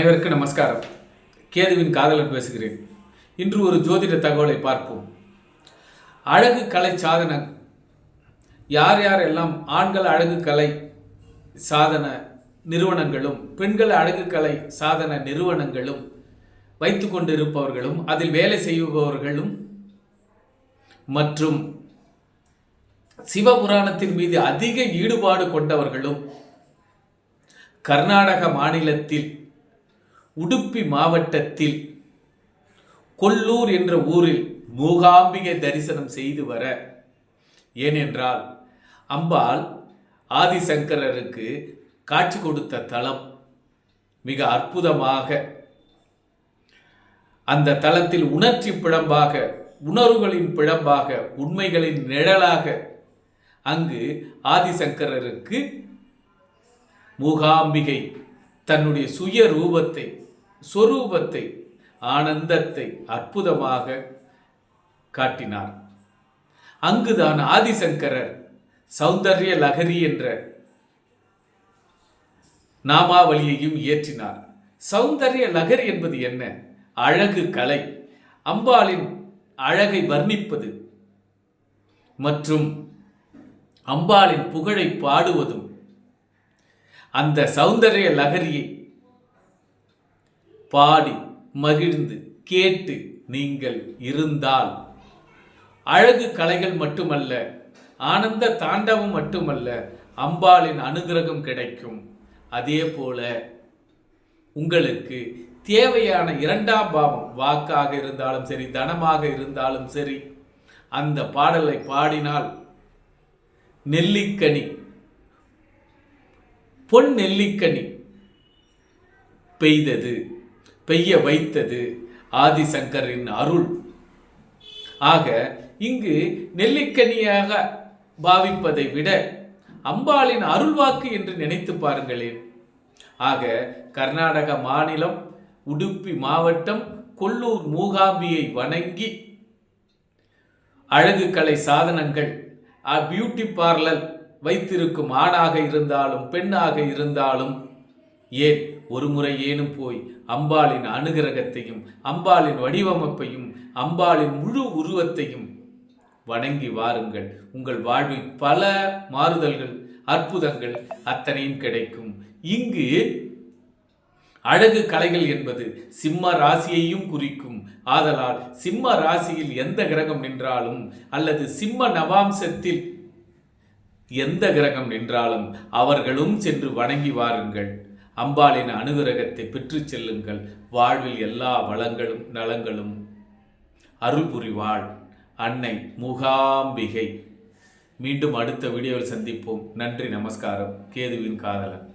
அனைவருக்கும் நமஸ்காரம். கேதுவின் காதலன் பேசுகிறேன். இன்று ஒரு ஜோதிட தகவலை பார்ப்போம். அழகு கலை சாதன யார் யாரெல்லாம் ஆண்கள் அழகு கலை சாதன நிறுவனங்களும் பெண்கள் அழகு கலை சாதன நிறுவனங்களும் வைத்து கொண்டிருப்பவர்களும் அதில் வேலை செய்பவர்களும் மற்றும் சிவபுராணத்தின் மீது அதிக ஈடுபாடு கொண்டவர்களும் கர்நாடக மாநிலத்தில் உடுப்பி மாவட்டத்தில் கொல்லூர் என்ற ஊரில் மூகாம்பிகை தரிசனம் செய்து வர, ஏனென்றால் அம்பாள் ஆதிசங்கரருக்கு காட்சி கொடுத்த தலம் மிக அற்புதமாக, அந்த தலத்தில் உணர்ச்சி பிழம்பாக, உணர்வுகளின் பிழம்பாக, உண்மைகளின் நிழலாக அங்கு ஆதிசங்கரருக்கு மூகாம்பிகை தன்னுடைய சுய ரூபத்தை, சொரூபத்தை, ஆனந்தத்தை அற்புதமாக காட்டினார். அங்குதான் ஆதிசங்கரர் சௌந்தர்ய லகரி என்ற நாமாவளியையும் இயற்றினார். சௌந்தர்ய லகரி என்பது என்ன? அழகு கலை, அம்பாளின் அழகை வர்ணிப்பது மற்றும் அம்பாளின் புகழை பாடுவதும். அந்த சௌந்தர்ய லகரியை பாடி மகிழ்ந்து கேட்டு நீங்கள் இருந்தால் அழகு கலைகள் மட்டுமல்ல, ஆனந்த தாண்டவம் மட்டுமல்ல, அம்பாளின் அனுகிரகம் கிடைக்கும். அதே போல உங்களுக்கு தேவையான இரண்டாம் பாவம், வாக்காக இருந்தாலும் சரி, தனமாக இருந்தாலும் சரி, அந்த பாடலை பாடினால் நெல்லிக்கனி, பொன் நெல்லிக்கனி பெய்ய வைத்தது ஆதிசங்கரின் அருள். ஆக இங்கு நெல்லிக்கனியாக பாவிப்பதை விட அம்பாளின் அருள்வாக்கு என்று நினைத்து பாருங்களேன். ஆக கர்நாடக மாநிலம் உடுப்பி மாவட்டம் கொல்லூர் மூகாம்பியை வணங்கி அழகு கலை சாதனங்கள், பியூட்டி பார்லர் வைத்திருக்கும் ஆணாக இருந்தாலும் பெண்ணாக இருந்தாலும் ஏன் ஒரு முறை ஏனும் போய் அம்பாளின் அனுகிரகத்தையும், அம்பாளின் வடிவமைப்பையும், அம்பாளின் முழு உருவத்தையும் வணங்கி வாருங்கள். உங்கள் வாழ்வில் பல மாறுதல்கள், அற்புதங்கள் அத்தனையும் கிடைக்கும். இங்கு அழகு கலைகள் என்பது சிம்ம ராசியையும் குறிக்கும். ஆதலால் சிம்ம ராசியில் எந்த கிரகம் நின்றாலும் அல்லது சிம்ம நவாம்சத்தில் எந்த கிரகம் நின்றாலும் அவர்களும் சென்று வணங்கி வாருங்கள். அம்பாளின் அனுகிரகத்தை பெற்று செல்லுங்கள். வாழ்வில் எல்லா வளங்களும் நலங்களும் அருள் புரிவாள் அன்னை மூகாம்பிகை. மீண்டும் அடுத்த வீடியோவில் சந்திப்போம். நன்றி, நமஸ்காரம். கேதுவின் காதலன்.